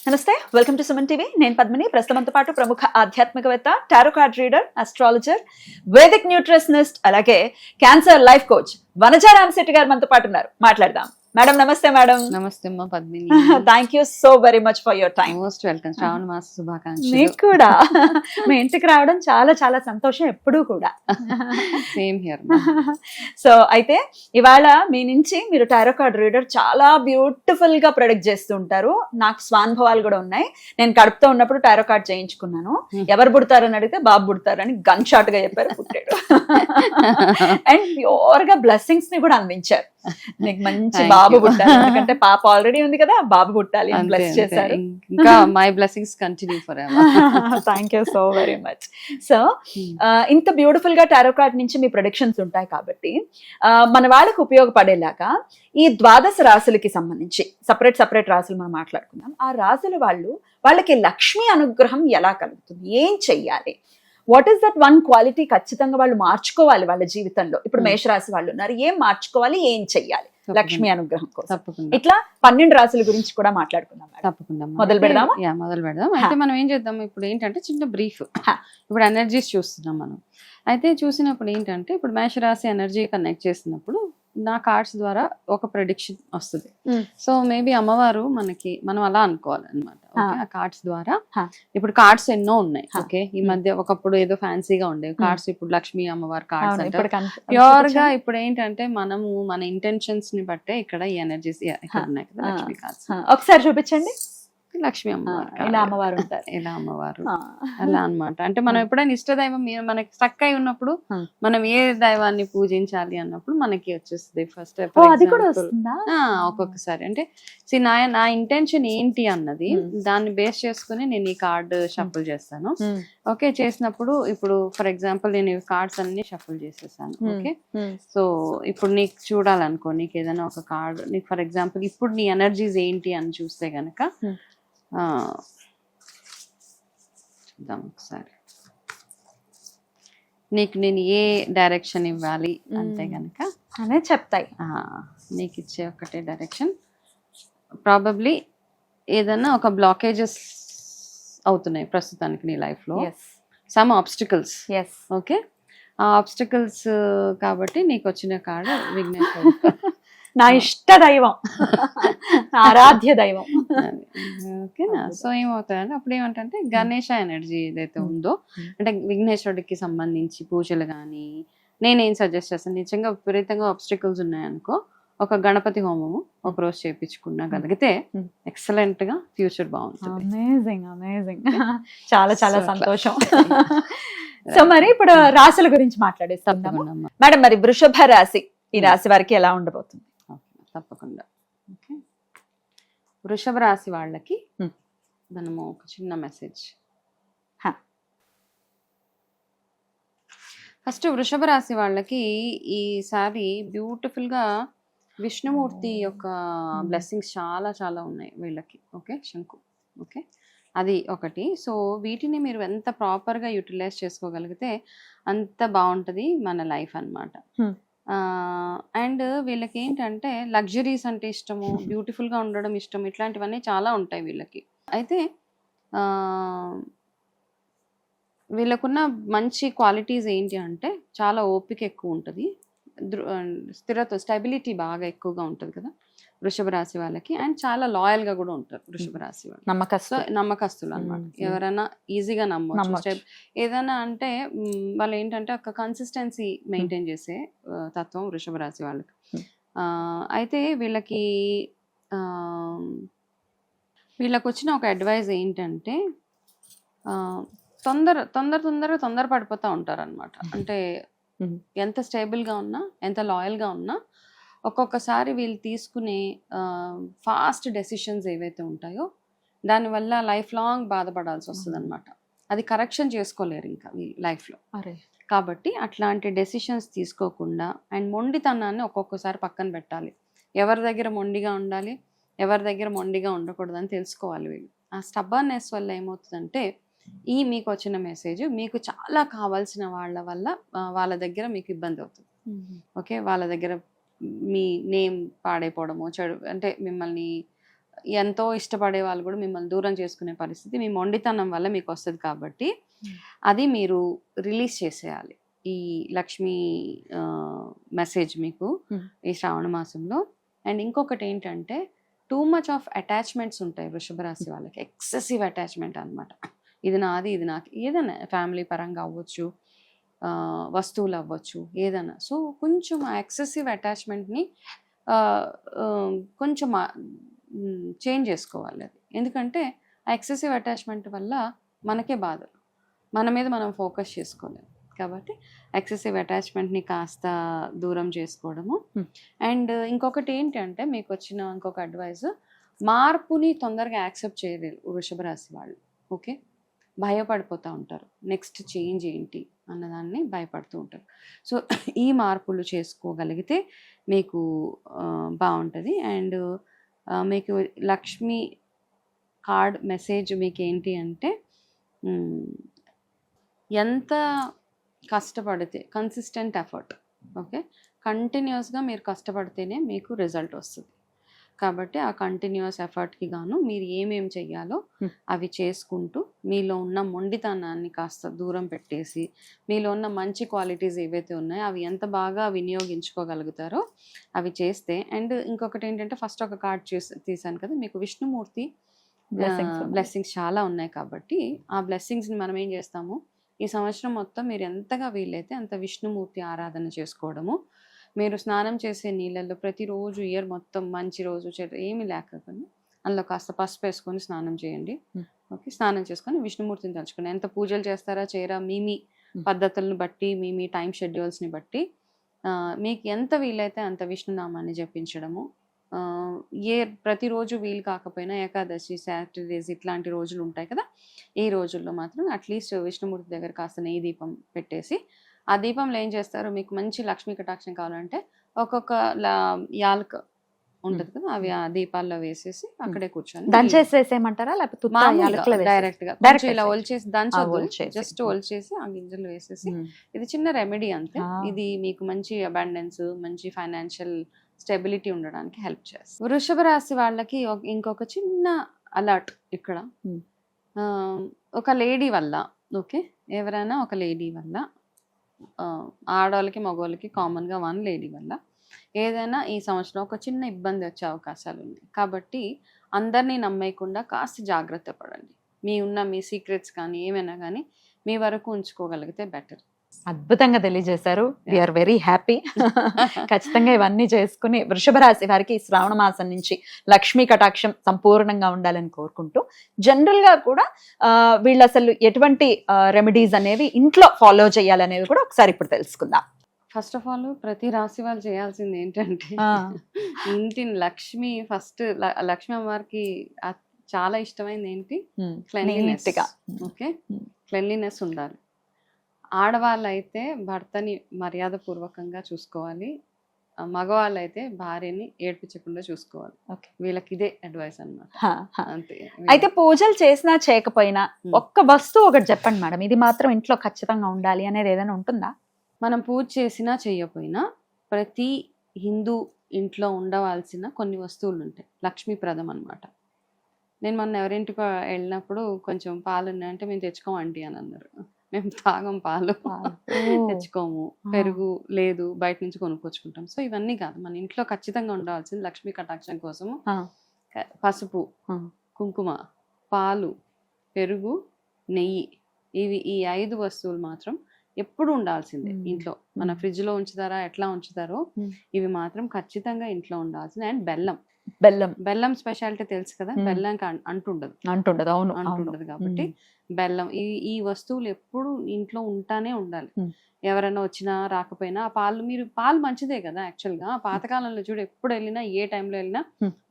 నమస్తే, welcome to Suman TV. నేను పద్మిని. ప్రస్తుతంతో పాటు ప్రముఖ ఆధ్యాత్మికవేత్త, tarot card reader, astrologer, vedic nutritionist, అలాగే cancer life coach Vanaja Ramashetti గారు మనతో పాటు ఉన్నారు. మాట్లాడదాం. మేడం నమస్తే. మేడం నమస్తే అమ్మా Padmini. Thank you so very much for your time. Most welcome. శ్రావణ మాస శుభాకాంక్షలు. మీకు కూడా మీ ఇంటికి రావడం చాలా చాలా సంతోషం ఎప్పుడూ కూడా. Same here. సో అయితే ఇవాళ మీ నుంచి మీరు టారో కార్డ్ రీడర్ చాలా బ్యూటిఫుల్ గా ప్రొడక్ట్ చేస్తూ ఉంటారు. నాకు స్వానుభవాలు కూడా ఉన్నాయి. నేను కడుపుతో ఉన్నప్పుడు టారో కార్డ్ చేయించుకున్నాను. ఎవరు పుడతారని అడిగితే బాబు పుడతారని గన్ షాట్ గా చెప్పారు, పుట్టాడు. అండ్ ప్యూర్ గా బ్లెస్సింగ్స్ ని కూడా అందించారు. నీకు మంచి బాబు పుట్టాలి, ఎందుకంటే పాప ఆల్రెడీ ఉంది కదా, బాబు పుట్టాలి అని బ్లెస్ చేశారు. ఇంకా my blessings continue for ever. Thank you so very much. So ఇంత బ్యూటిఫుల్ గా టారో కార్డ్ నుంచి మీ ప్రొడిక్షన్స్ ఉంటాయి కాబట్టి మన వాళ్ళకి ఉపయోగపడేలాగా ఈ ద్వాదశ రాశులకి సంబంధించి సపరేట్ రాశులు మనం మాట్లాడుకుందాం. ఆ రాశుల వాళ్ళకి లక్ష్మీ అనుగ్రహం ఎలా కలుగుతుంది, ఏం చెయ్యాలి, what is that one quality ఖచ్చితంగా వాళ్ళు మార్చుకోవాలి వాళ్ళ జీవితంలో. ఇప్పుడు మేషరాశి వాళ్ళు ఉన్నారు, ఏం మార్చుకోవాలి, ఏం చెయ్యాలి లక్ష్మీ అనుగ్రహం కోసం. ఇట్లా 12 రాశుల గురించి కూడా మాట్లాడుకుందాం. తప్పకుండా మొదలు పెడదామా? మొదలు పెడదాం. అయితే మనం ఏం చేద్దాం, ఇప్పుడు ఏంటంటే చిన్న బ్రీఫ్. ఇప్పుడు ఎనర్జీస్ చూస్తున్నాం మనం. అయితే చూసినప్పుడు ఏంటంటే ఇప్పుడు మేషరాశి ఎనర్జీ కనెక్ట్ చేసినప్పుడు నా కార్డ్స్ ద్వారా ఒక ప్రెడిక్షన్ వస్తుంది. సో మేబీ అమ్మవారు మనం అలా అనుకోవాలన్నమాట. ఆ కార్డ్స్ ద్వారా ఇప్పుడు కార్డ్స్ ఎన్నో ఉన్నాయి. ఓకే, ఈ మధ్య ఒకప్పుడు ఏదో ఫ్యాన్సీగా ఉండేవి కార్డ్స్, ఇప్పుడు లక్ష్మీ అమ్మవారి కార్డ్స్ అంటే ప్యూర్ గా ఇప్పుడు ఏంటంటే మనము మన ఇంటెన్షన్స్ ని బట్టే ఇక్కడ ఈ ఎనర్జీస్ ఇక్కడ ఉన్నాయి కదా. లక్ష్మీ కార్డ్స్ ఒకసారి చూపించండి. లక్ష్మీ అమ్మవారు, ఇలా అమ్మవారు ఉంటారు, ఇలా అమ్మవారు అలా అన్నమాట. అంటే మనం ఎప్పుడైనా ఇష్ట దైవం మనకి స్టక్ అయి ఉన్నప్పుడు మనం ఏ దైవాన్ని పూజించాలి అన్నప్పుడు మనకి వచ్చేస్తుంది ఫస్ట్. ఒక్కొక్కసారి అంటే నా ఇంటెన్షన్ ఏంటి అన్నది దాన్ని బేస్ చేసుకుని నేను ఈ కార్డ్ షఫుల్ చేస్తాను. ఓకే, చేసినప్పుడు ఇప్పుడు ఫర్ ఎగ్జాంపుల్ నేను ఈ కార్డ్స్ అన్ని షఫుల్ చేసేసాను. ఓకే, సో ఇప్పుడు నీకు చూడాలనుకో, నీకు ఏదైనా ఒక కార్డ్, నీకు ఫర్ ఎగ్జాంపుల్ ఇప్పుడు నీ ఎనర్జీస్ ఏంటి అని చూస్తే గనక చూద్దాం ఒకసారి. నీకు నేను ఏ డైరెక్షన్ ఇవ్వాలి అంటే గనక అనే చెప్తాయి. నీకు ఇచ్చే ఒకటే డైరెక్షన్. ప్రాబబ్లీ ఏదన్నా ఒక బ్లాకేజెస్ అవుతున్నాయి ప్రస్తుతానికి నీ లైఫ్ లో, సమ్ ఆబ్స్టికల్స్. ఓకే, ఆ ఆబ్స్టికల్స్ కాబట్టి నీకు వచ్చిన కార్డు విఘ్నేశ్వరుడు, నా ఇష్ట దైవం, ఆరాధ్య దైవం. ఓకేనా? సో ఏమవుతాయంటే అప్పుడు ఏమంటే గణేష ఎనర్జీ ఏదైతే ఉందో, అంటే విఘ్నేశ్వరుడికి సంబంధించి పూజలు కానీ నేనేం సజెస్ట్ చేస్తాను, నిజంగా విపరీతంగా ఆబ్స్టికల్స్ ఉన్నాయనుకో ఒక గణపతి హోమము ఒక రోజు చేయించుకున్నగలిగితే ఎక్సలెంట్ గా ఫ్యూచర్ బాగుంటుంది. Amazing amazing. చాలా చాలా సంతోషం. సో మరి ఇప్పుడు రాశుల గురించి మాట్లాడేస్తాం మేడం. మరి వృషభ రాశి, ఈ రాశి వారికి ఎలా ఉండబోతుంది? తప్పకుండా. ఓకే, వృషభ రాశి వాళ్ళకి మనము ఒక చిన్న మెసేజ్. ఫస్ట్ వృషభ రాశి వాళ్ళకి ఈసారి బ్యూటిఫుల్ గా విష్ణుమూర్తి యొక్క బ్లెస్సింగ్స్ చాలా చాలా ఉన్నాయి వీళ్ళకి. ఓకే, శంకు. ఓకే, అది ఒకటి. సో వీటిని మీరు ఎంత ప్రాపర్గా యూటిలైజ్ చేసుకోగలిగితే అంత బాగుంటుంది మన లైఫ్ అన్నమాట. అండ్ వీళ్ళకి ఏంటంటే లగ్జరీస్ అంటే ఇష్టము, బ్యూటిఫుల్గా ఉండడం ఇష్టం, ఇట్లాంటివన్నీ చాలా ఉంటాయి వీళ్ళకి. అయితే వీళ్ళకున్న మంచి క్వాలిటీస్ ఏంటి అంటే చాలా ఓపిక ఎక్కువ ఉంటుంది, స్టెబిలిటీ బాగా ఎక్కువగా ఉంటుంది కదా వృషభ రాశి వాళ్ళకి. అండ్ చాలా లాయల్ గా కూడా ఉంటారు వృషభ రాశి వాళ్ళు, నమ్మకస్తులు అన్నమాట. ఎవరైనా ఈజీగా నమ్మవచ్చు. ఏదైనా అంటే వాళ్ళు ఏంటంటే ఒక కన్సిస్టెన్సీ మెయింటైన్ చేసే తత్వం వృషభ రాశి వాళ్ళకి. అయితే వీళ్ళకి వచ్చిన ఒక అడ్వైజ్ ఏంటంటే తొందర పడిపోతూ ఉంటారు అనమాట. అంటే ఎంత స్టేబుల్గా ఉన్నా, ఎంత లాయల్గా ఉన్నా, ఒక్కొక్కసారి వీళ్ళు తీసుకునే ఫాస్ట్ డెసిషన్స్ ఏవైతే ఉంటాయో దానివల్ల లైఫ్ లాంగ్ బాధపడాల్సి వస్తుంది అనమాట. అది కరెక్షన్ చేసుకోలేరు ఇంకా వీళ్ళు లైఫ్లో. కాబట్టి అట్లాంటి డెసిషన్స్ తీసుకోకుండా అండ్ మొండితనాన్ని ఒక్కొక్కసారి పక్కన పెట్టాలి. ఎవరి దగ్గర మొండిగా ఉండాలి, ఎవరి దగ్గర మొండిగా ఉండకూడదని తెలుసుకోవాలి వీళ్ళు. ఆ స్టబ్బర్నెస్ వల్ల ఏమవుతుందంటే మీకు వచ్చిన మెసేజ్ మీకు చాలా కావాల్సిన వాళ్ళ దగ్గర మీకు ఇబ్బంది అవుతుంది. ఓకే, వాళ్ళ దగ్గర మీ నేమ్ పాడైపోవడము, చెడు అంటే మిమ్మల్ని ఎంతో ఇష్టపడే వాళ్ళు కూడా మిమ్మల్ని దూరం చేసుకునే పరిస్థితి మీ మొండితనం వల్ల మీకు వస్తుంది కాబట్టి అది మీరు రిలీజ్ చేసేయాలి ఈ లక్ష్మీ మెసేజ్ మీకు ఈ శ్రావణ మాసంలో. అండ్ ఇంకొకటి ఏంటంటే టూ మచ్ ఆఫ్ అటాచ్మెంట్స్ ఉంటాయి వృషభ రాశి వాళ్ళకి, ఎక్సెసివ్ అటాచ్మెంట్ అనమాట. ఇది నాది, ఇది నాకు, ఏదైనా ఫ్యామిలీ పరంగా అవ్వచ్చు, వస్తువులు అవ్వచ్చు, ఏదైనా. సో కొంచెం ఆ ఎక్సెసివ్ అటాచ్మెంట్ని కొంచెం చేంజ్ చేసుకోవాలి అది. ఎందుకంటే ఆ ఎక్సెసివ్ అటాచ్మెంట్ వల్ల మనకే బాధలు, మన మీద మనం ఫోకస్ చేసుకోలేము. కాబట్టి ఎక్సెసివ్ అటాచ్మెంట్ని కాస్త దూరం చేసుకోవడము. అండ్ ఇంకొకటి ఏంటంటే మీకు వచ్చిన ఇంకొక అడ్వైస్, మార్పుని తొందరగా యాక్సెప్ట్ చేయలేరు వృషభ రాశి వాళ్ళు. ఓకే, భయపడిపోతూ ఉంటారు, నెక్స్ట్ చేంజ్ ఏంటి అన్నదాన్ని భయపడుతూ ఉంటారు. సో ఈ మార్పులు చేసుకోగలిగితే మీకు బాగుంటుంది. అండ్ మీకు లక్ష్మి కార్డ్ మెసేజ్ మీకు ఏంటి అంటే, ఎంత కష్టపడితే కన్సిస్టెంట్ ఎఫర్ట్, ఓకే, కంటిన్యూస్గా మీరు కష్టపడితేనే మీకు రిజల్ట్ వస్తుంది. కాబట్టి ఆ కంటిన్యూస్ ఎఫర్ట్కి గాను మీరు ఏమేమి చెయ్యాలో అవి చేసుకుంటూ మీలో ఉన్న మొండితనాన్ని కాస్త దూరం పెట్టేసి మీలో ఉన్న మంచి క్వాలిటీస్ ఏవైతే ఉన్నాయో అవి ఎంత బాగా వినియోగించుకోగలుగుతారో అవి చేస్తే. అండ్ ఇంకొకటి ఏంటంటే ఫస్ట్ ఒక కార్డ్ తీసాను కదా, మీకు విష్ణుమూర్తి బ్లెస్సింగ్స్ చాలా ఉన్నాయి. కాబట్టి ఆ బ్లెస్సింగ్స్ని మనం ఏం చేస్తాము, ఈ సంవత్సరం మొత్తం మీరు ఎంతగా వీలైతే అంత విష్ణుమూర్తి ఆరాధన చేసుకోవడము. మీరు స్నానం చేసే నీళ్ళల్లో ప్రతిరోజు ఇయర్ మొత్తం మంచి రోజు చెడు ఏమీ లేకుండా అందులో కాస్త పసుపు వేసుకొని స్నానం చేయండి. ఓకే, స్నానం చేసుకొని విష్ణుమూర్తిని తలుచుకోండి. ఎంత పూజలు చేస్తారా చేయరా మీ పద్ధతులను బట్టి మీ టైం షెడ్యూల్స్ని బట్టి మీకు ఎంత వీలైతే అంత విష్ణునామాన్ని జపించడము. ప్రతిరోజు వీలు కాకపోయినా ఏకాదశి, సాటర్డేస్ ఇట్లాంటి రోజులు ఉంటాయి కదా, ఈ రోజుల్లో మాత్రం అట్లీస్ట్ విష్ణుమూర్తి దగ్గర కాస్త నెయ్యి దీపం పెట్టేసి ఆ దీపంలో ఏం చేస్తారు, మీకు మంచి లక్ష్మీ కటాక్షం కావాలంటే ఒక్కొక్క యాలక ఉంటుంది కదా, అవి ఆ దీపాల్లో వేసేసి అక్కడే కూర్చొని దంచేసేసేయమంటారా లేకపోతే డైరెక్ట్ గా ఇలా ఒలిచేసి జస్ట్ ఒలిచేసి ఆ గింజలు వేసేసి, ఇది చిన్న రెమెడీ అంతే. ఇది మీకు మంచి అబాండెన్స్, మంచి ఫైనాన్షియల్ స్టెబిలిటీ ఉండడానికి హెల్ప్ చేస్తుంది. వృషభ రాశి వాళ్ళకి ఇంకొక చిన్న అలర్ట్ ఇక్కడ, ఒక లేడీ వల్ల, ఓకే, ఎవరైనా ఒక లేడీ వల్ల, ఆడవాళ్ళకి మగవాళ్ళకి కామన్గా వన్ లేడీ వల్ల ఏదైనా ఈ సంవత్సరం ఒక చిన్న ఇబ్బంది వచ్చే అవకాశాలు ఉన్నాయి. కాబట్టి అందరినీ నమ్మేయకుండా కాస్త జాగ్రత్త పడండి. మీ సీక్రెట్స్ కానీ ఏమైనా కానీ మీ వరకు ఉంచుకోగలిగితే బెటర్. అద్భుతంగా తెలియజేశారు. We are very happy. ఖచ్చితంగా ఇవన్నీ చేసుకుని వృషభ రాశి వారికి శ్రావణ మాసం నుంచి లక్ష్మీ కటాక్షం సంపూర్ణంగా ఉండాలని కోరుకుంటూ, జనరల్ గా కూడా వీళ్ళు అసలు ఎటువంటి రెమెడీస్ అనేవి ఇంట్లో ఫాలో చేయాలనేవి కూడా ఒకసారి ఇప్పుడు తెలుసుకుందాం. ఫస్ట్ ఆఫ్ ఆల్ ప్రతి రాశి వాళ్ళు చేయాల్సింది ఏంటంటే ఇంటిని లక్ష్మి ఫస్ట్ లక్ష్మీ అమ్మవారికి చాలా ఇష్టమైంది ఏంటి, క్లెన్లీనెస్. ఓకే, క్లెన్లీనెస్ ఉండాలి. ఆడవాళ్ళు అయితే భర్తని మర్యాద పూర్వకంగా చూసుకోవాలి, మగవాళ్ళు అయితే భార్యని ఏడ్పించకుండా చూసుకోవాలి. వీళ్ళకి ఇదే అడ్వైస్ అన్నమాట. అంతే. అయితే పూజలు చేసినా చేయకపోయినా ఒక్క వస్తువు ఒకటి చెప్పండి మేడం, ఇది మాత్రం ఇంట్లో ఖచ్చితంగా ఉండాలి అనేది ఏదైనా ఉంటుందా? మనం పూజ చేసినా చేయకపోయినా ప్రతి హిందూ ఇంట్లో ఉండవలసిన కొన్ని వస్తువులు ఉంటాయి, లక్ష్మీప్రదం అనమాట. నేను మొన్న ఎవరింటికి వెళ్ళినప్పుడు కొంచెం పాలు ఉన్నాయంటే మేము తెచ్చుకోమండి అని అన్నారు. మేము తాగం పాలు, తెచ్చుకోము, పెరుగు లేదు, బయట నుంచి కొనుక్కొచ్చుకుంటాం. సో ఇవన్నీ కాదు, మన ఇంట్లో ఖచ్చితంగా ఉండవలసింది లక్ష్మీ కటాక్షం కోసము పసుపు, కుంకుమ, పాలు, పెరుగు, నెయ్యి, ఈ 5 వస్తువులు మాత్రం ఎప్పుడు ఉండాల్సిందే ఇంట్లో. మన ఫ్రిడ్జ్ లో ఉంచుతారా ఎట్లా ఉంచుతారో ఇవి మాత్రం ఖచ్చితంగా ఇంట్లో ఉండాల్సిందే. అండ్ బెల్లం స్పెషాలిటీ తెలుసు కదా, బెల్లంకి అంటుండదు. అవును, అంటుండదు. కాబట్టి బెల్లం, ఈ వస్తువులు ఎప్పుడు ఇంట్లో ఉంటానే ఉండాలి. ఎవరైనా వచ్చినా రాకపోయినా ఆ పాలు మంచిదే కదా యాక్చువల్గా. పాతకాలంలో చూడు, ఎప్పుడు వెళ్ళినా ఏ టైంలో వెళ్ళినా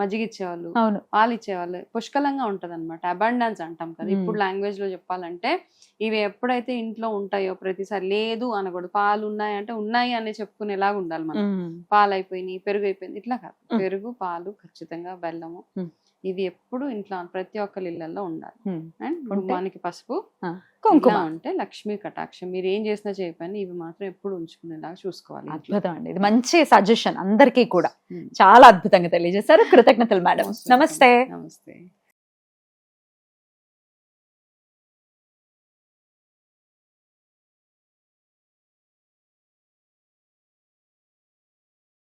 మజ్జిగ ఇచ్చేవాళ్ళు, పాలు ఇచ్చేవాళ్ళు, పుష్కలంగా ఉంటది అనమాట. అబాండెన్స్ అంటాం కదా ఇప్పుడు లాంగ్వేజ్ లో చెప్పాలంటే. ఇవి ఎప్పుడైతే ఇంట్లో ఉంటాయో ప్రతిసారి లేదు అనకూడదు. పాలు ఉన్నాయంటే ఉన్నాయి అని చెప్పుకునేలాగా ఉండాలి మనం. పాలు అయిపోయినాయి, పెరుగు అయిపోయింది, ఇట్లా కాదు. పెరుగు, పాలు, ఖచ్చితంగా బెల్లము, ఇవి ఎప్పుడు ఇంట్లో ప్రతి ఒక్కరి ఇళ్లలో ఉండాలి. అండ్ గుమ్మానికి పసుపు, కుంకుమ. ఇలా ఉంటే లక్ష్మీ కటాక్షం. మీరు ఏం చేసినా చేయకపోయినా ఇవి మాత్రం ఎప్పుడు ఉంచుకునేలాగా చూసుకోవాలి ఇంట్లో. అద్భుతం అండి, ఇది మంచి సజెషన్ అందరికీ కూడా. ఉమ్. చాలా అద్భుతంగా తెలియజేశారు. కృతజ్ఞతలు మేడం. Most welcome. నమస్తే. నమస్తే.